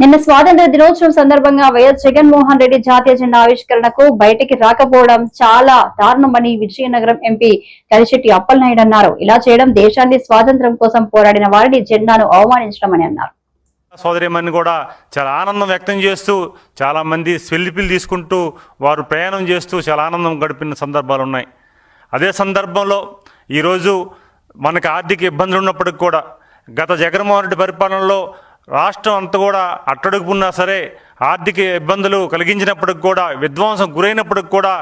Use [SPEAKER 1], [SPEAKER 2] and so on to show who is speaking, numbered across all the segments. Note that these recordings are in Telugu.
[SPEAKER 1] నిన్న స్వాతంత్ర దినోత్సవం సందర్భంగా వైఎస్ జగన్మోహన్ రెడ్డి జాతీయ జెండా ఆవిష్కరణకు బయటికి రాకపోవడం చాలా దారుణమని విజయనగరం ఎంపీ కలిశెట్టి అప్పలనాయుడు అన్నారు. ఇలా చేయడం దేశాన్ని స్వాతంత్ర్యం కోసం పోరాడిన వారిని జెండాను అవమానించడమని అన్నారు.
[SPEAKER 2] సోదరిమణి కూడా చాలా ఆనందం వ్యక్తం చేస్తూ చాలామంది సెల్ఫీలు తీసుకుంటూ వారు ప్రయాణం చేస్తూ చాలా ఆనందం గడిపిన సందర్భాలు ఉన్నాయి. అదే సందర్భంలో ఈరోజు మనకు ఆర్థిక ఇబ్బందులు ఉన్నప్పటికి కూడా గత జగన్మోహన్ రెడ్డి పరిపాలనలో రాష్ట్రం అంతా కూడా అట్టడుగున్నా సరే ఆర్థిక ఇబ్బందులు కలిగించినప్పటికి కూడా విధ్వంసం గురైనప్పటికి కూడా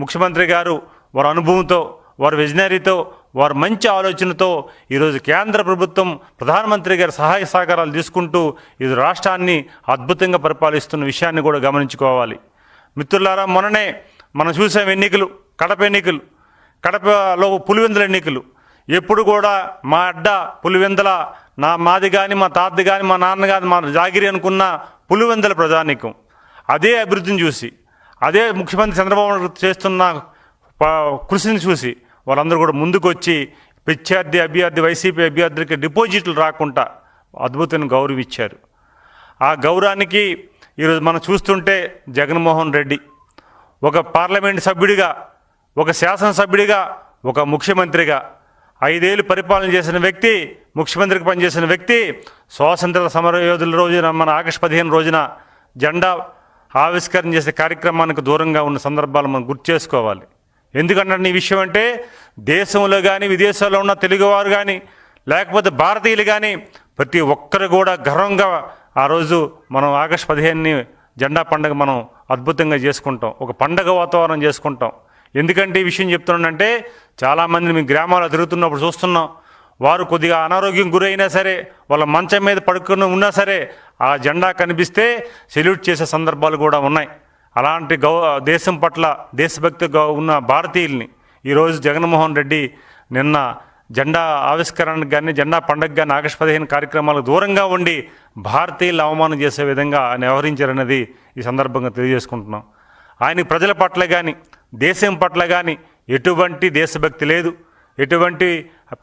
[SPEAKER 2] ముఖ్యమంత్రి గారు వారి అనుభవంతో వారి విజనరీతో వారు మంచి ఆలోచనతో ఈరోజు కేంద్ర ప్రభుత్వం ప్రధానమంత్రి గారి సహాయ సహకారాలు తీసుకుంటూ ఇది రాష్ట్రాన్ని అద్భుతంగా పరిపాలిస్తున్న విషయాన్ని కూడా గమనించుకోవాలి. మిత్రులారా, మొన్ననే మనం చూసాం ఎన్నికలు, కడపలో పులివెందుల ఎన్నికలు. ఎప్పుడు కూడా మా అడ్డ పులివెందుల మాది కానీ మా తాతది కానీ మా నాన్న కానీ మా జాగిరి అనుకున్న పులివెందుల ప్రజానీకం అదే అభివృద్ధిని చూసి అదే ముఖ్యమంత్రి చంద్రబాబు నాయుడు చేస్తున్న కృషిని చూసి వాళ్ళందరూ కూడా ముందుకు వచ్చి అభ్యర్థి వైసీపీ అభ్యర్థులకి డిపాజిట్లు రాకుండా అద్భుతమైన గౌరవం ఇచ్చారు. ఆ గౌరవానికి ఈరోజు మనం చూస్తుంటే జగన్మోహన్ రెడ్డి ఒక పార్లమెంట్ సభ్యుడిగా, ఒక శాసనసభ్యుడిగా, ఒక ముఖ్యమంత్రిగా 5 ఏళ్ళు పరిపాలన చేసిన వ్యక్తి, ముఖ్యమంత్రికి పనిచేసిన వ్యక్తి స్వాతంత్ర సమరయోధుల రోజున మన ఆగస్టు 15 రోజున జెండా ఆవిష్కరణ చేసే కార్యక్రమానికి దూరంగా ఉన్న సందర్భాలు మనం గుర్తు చేసుకోవాలి. ఎందుకంటే ఈ విషయం అంటే దేశంలో కానీ విదేశాల్లో ఉన్న తెలుగువారు కానీ లేకపోతే భారతీయులు కానీ ప్రతి ఒక్కరు కూడా గర్వంగా ఆ రోజు మనం ఆగస్టు 15ని జెండా పండుగ మనం అద్భుతంగా చేసుకుంటాం, ఒక పండగ వాతావరణం చేసుకుంటాం. ఎందుకంటే ఈ విషయం చెప్తున్నానంటే చాలామంది మీ గ్రామాల్లో తిరుగుతున్నప్పుడు చూస్తున్నాం, వారు కొద్దిగా అనారోగ్యం గురైనా సరే వాళ్ళ మంచం మీద పడుకుని ఉన్నా సరే ఆ జెండా కనిపిస్తే సెల్యూట్ చేసే సందర్భాలు కూడా ఉన్నాయి. అలాంటి దేశం పట్ల దేశభక్తిగా ఉన్న భారతీయుల్ని ఈరోజు జగన్మోహన్ రెడ్డి నిన్న జెండా ఆవిష్కరణకు కానీ జెండా పండుగ కానీ ఆగస్టు 15 కార్యక్రమాలకు దూరంగా ఉండి భారతీయులు అవమానం చేసే విధంగా ఆయన వ్యవహరించారన్నది ఈ సందర్భంగా తెలియజేసుకుంటున్నాం. ఆయనకి ప్రజల పట్ల కానీ దేశం పట్ల కానీ ఎటువంటి దేశభక్తి లేదు, ఎటువంటి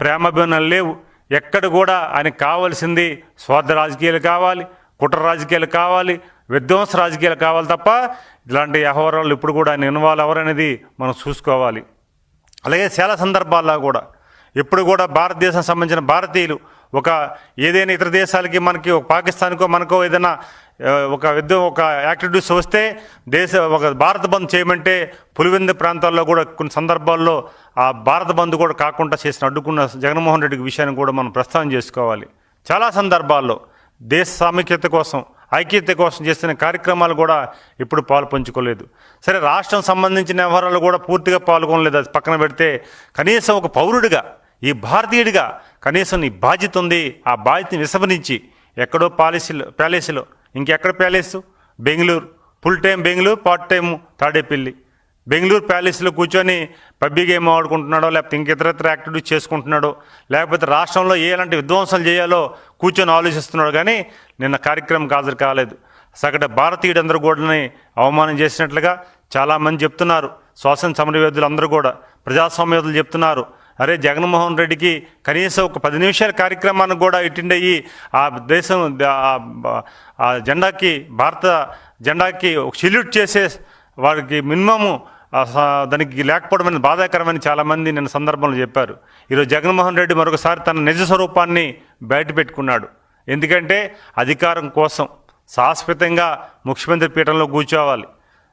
[SPEAKER 2] ప్రేమాభిమానాలు లేవు. ఎక్కడ కూడా ఆయనకు కావాల్సింది స్వార్థ రాజకీయాలు కావాలి, కుట్ర రాజకీయాలు కావాలి, విధ్వంస రాజకీయాలు కావాలి తప్ప ఇలాంటి వ్యవహారాలు ఇప్పుడు కూడా ఆయన ఇన్వాల్వ్ ఎవరనేది మనం చూసుకోవాలి. అలాగే చాలా సందర్భాల్లో కూడా ఎప్పుడు కూడా భారతదేశం సంబంధించిన భారతీయులు ఒక ఏదైనా ఇతర దేశాలకి మనకి ఒక పాకిస్తాన్కో మనకో ఏదైనా ఒక యాక్టివిటీస్ వస్తే ఒక భారత బంద్ చేయమంటే పులివెందు ప్రాంతాల్లో కూడా కొన్ని సందర్భాల్లో ఆ భారత బంద్ కూడా కాకుండా అడ్డుకున్న జగన్మోహన్ రెడ్డి విషయాన్ని కూడా మనం ప్రస్తావన చేసుకోవాలి. చాలా సందర్భాల్లో దేశ సామీక్యత కోసం, ఐక్యత కోసం చేస్తున్న కార్యక్రమాలు కూడా ఇప్పుడు పాలు పంచుకోలేదు. సరే, రాష్ట్రం సంబంధించిన వ్యవహారాలు కూడా పూర్తిగా పాల్గొనలేదు. అది పక్కన పెడితే కనీసం ఒక పౌరుడిగా, ఈ భారతీయుడిగా కనీసం నీ బాధ్యత ఉంది. ఆ బాధ్యతని విస్మరించి ఎక్కడో ప్యాలెస్లో ఇంకెక్కడ palace, Bengaluru full time Bengaluru, part time Tadepalli, Bengaluru ప్యాలెస్లో కూర్చొని పబ్బీ గేమ్ ఆడుకుంటున్నాడో లేకపోతే ఇతరత్ర యాక్టివిటీస్ చేసుకుంటున్నాడో లేకపోతే రాష్ట్రంలో ఎలాంటి విధ్వంసాలు చేయాలో కూర్చొని ఆలోచిస్తున్నాడు. కానీ నిన్న కార్యక్రమం హాజరు కాలేదు. సగటు భారతీయుడందరూ కూడా అవమానం చేసినట్లుగా చాలామంది చెప్తున్నారు. స్వాతంత్ర సమరయోధులు అందరూ కూడా, ప్రజాస్వామ్యయోధులు చెప్తున్నారు, అరే జగన్మోహన్ రెడ్డికి కనీసం ఒక 10 నిమిషాల కార్యక్రమానికి కూడా అటెండ్ అయ్యి ఆ దేశం ఆ జెండాకి, భారత జెండాకి ఒక సెల్యూట్ చేసే వారికి మినిమము దానికి లేకపోవడం అనేది బాధాకరమని చాలామంది నిన్న సందర్భంలో చెప్పారు. ఈరోజు జగన్మోహన్ రెడ్డి మరొకసారి తన నిజ స్వరూపాన్ని బయట పెట్టుకున్నాడు. ఎందుకంటే అధికారం కోసం శాశ్వతంగా ముఖ్యమంత్రి పీఠంలో కూర్చోవాలి,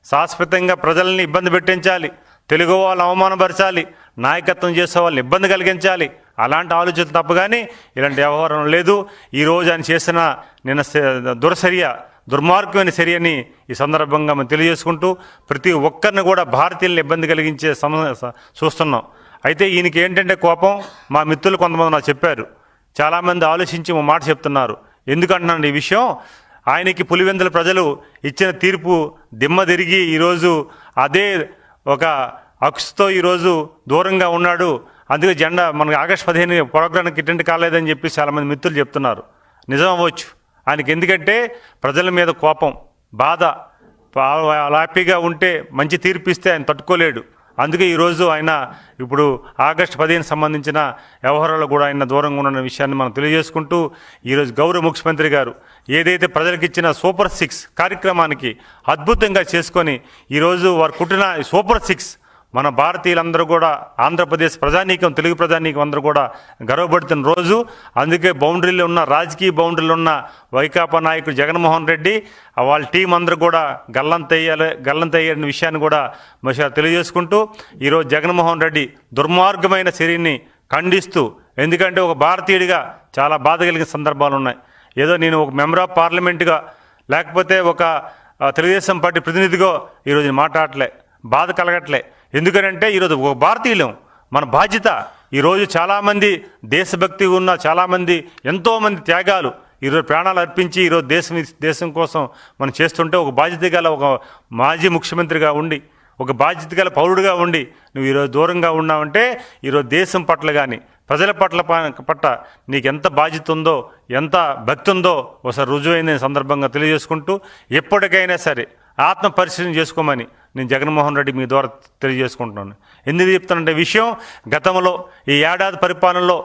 [SPEAKER 2] శాశ్వతంగా ప్రజల్ని ఇబ్బంది పెట్టించాలి, తెలుగు వాళ్ళని అవమానపరచాలి, నాయకత్వం చేసే వాళ్ళని ఇబ్బంది కలిగించాలి. అలాంటి ఆలోచన తప్ప కానీ ఇలాంటి వ్యవహారం లేదు. ఈరోజు ఆయన చేసిన నిన్న దుర్మార్గమైన చర్యని ఈ సందర్భంగా మనం తెలియజేసుకుంటూ ప్రతి ఒక్కరిని కూడా భారతీయులను ఇబ్బంది కలిగించే చూస్తున్నాం. అయితే ఈయనకి ఏంటంటే కోపం. మా మిత్రులు కొంతమంది నాకు చెప్పారు, చాలామంది ఆలోచించి మా మాట చెప్తున్నారు. ఎందుకంటున్నాను ఈ విషయం, ఆయనకి పులివెందుల ప్రజలు ఇచ్చిన తీర్పు దిమ్మ తిరిగి ఈరోజు అదే ఒక అక్స్తో ఈరోజు దూరంగా ఉన్నాడు. అందుకే జెండా మనకి ఆగస్టు 15 ప్రోగ్రాంకి అటెండ్ కాలేదని చెప్పి చాలామంది మిత్రులు చెప్తున్నారు. నిజం అవ్వచ్చు ఆయనకి, ఎందుకంటే ప్రజల మీద కోపం, బాధ, హ్యాపీగా ఉంటే మంచి తీర్పు ఇస్తే ఆయన తట్టుకోలేడు. అందుకే ఈరోజు ఆయన ఇప్పుడు ఆగస్టు 15 సంబంధించిన వ్యవహారాలు కూడా ఆయన దూరంగా ఉన్న విషయాన్ని మనం తెలియజేసుకుంటూ ఈరోజు గౌరవ ముఖ్యమంత్రి గారు ఏదైతే ప్రజలకు ఇచ్చిన సూపర్ 6 కార్యక్రమానికి అద్భుతంగా చేసుకొని ఈరోజు వారు కుట్టిన సూపర్ 6 మన భారతీయులందరూ కూడా ఆంధ్రప్రదేశ్ ప్రజానీకం తెలుగు ప్రజానీకం అందరూ కూడా గర్వపడుతున్న రోజు. అందుకే బౌండరీలో ఉన్న రాజకీయ బౌండరీలో ఉన్న వైకాపా నాయకుడు జగన్మోహన్ రెడ్డి వాళ్ళ టీం అందరూ కూడా గల్లంతయ్యాలనే విషయాన్ని కూడా మరి తెలియజేసుకుంటూ ఈరోజు జగన్మోహన్ రెడ్డి దుర్మార్గమైన చర్యని ఖండిస్తూ, ఎందుకంటే ఒక భారతీయుడిగా చాలా బాధ కలిగిన సందర్భాలు ఉన్నాయి. ఏదో నేను ఒక మెంబర్ ఆఫ్ పార్లమెంట్గా లేకపోతే ఒక తెలుగుదేశం పార్టీ ప్రతినిధిగా ఈరోజు మాట్లాడలే, బాధ కలగట్లే. ఎందుకంటే ఈరోజు ఒక భారతీయులం, మన బాధ్యత. ఈరోజు చాలామంది దేశభక్తి ఉన్న చాలామంది ఎంతోమంది త్యాగాలు ఈరోజు ప్రాణాలు అర్పించి ఈరోజు దేశం కోసం మనం చేస్తుంటే ఒక బాధ్యత గల ఒక మాజీ ముఖ్యమంత్రిగా ఉండి ఒక బాధ్యత గల పౌరుడిగా ఉండి నువ్వు ఈరోజు దూరంగా ఉన్నావంటే ఈరోజు దేశం పట్ల కానీ ప్రజల పట్ల నీకు ఎంత బాధ్యత ఉందో ఎంత భక్తి ఉందో ఒకసారి రుజువైన సందర్భంగా తెలియజేసుకుంటూ ఎప్పటికైనా సరే ఆత్మ పరిశీలన చేసుకోమని నేను జగన్మోహన్ రెడ్డి మీ ద్వారా తెలియజేసుకుంటున్నాను. ఎందుకు చెప్తానంటే విషయం, గతంలో ఈ ఏడాది పరిపాలనలో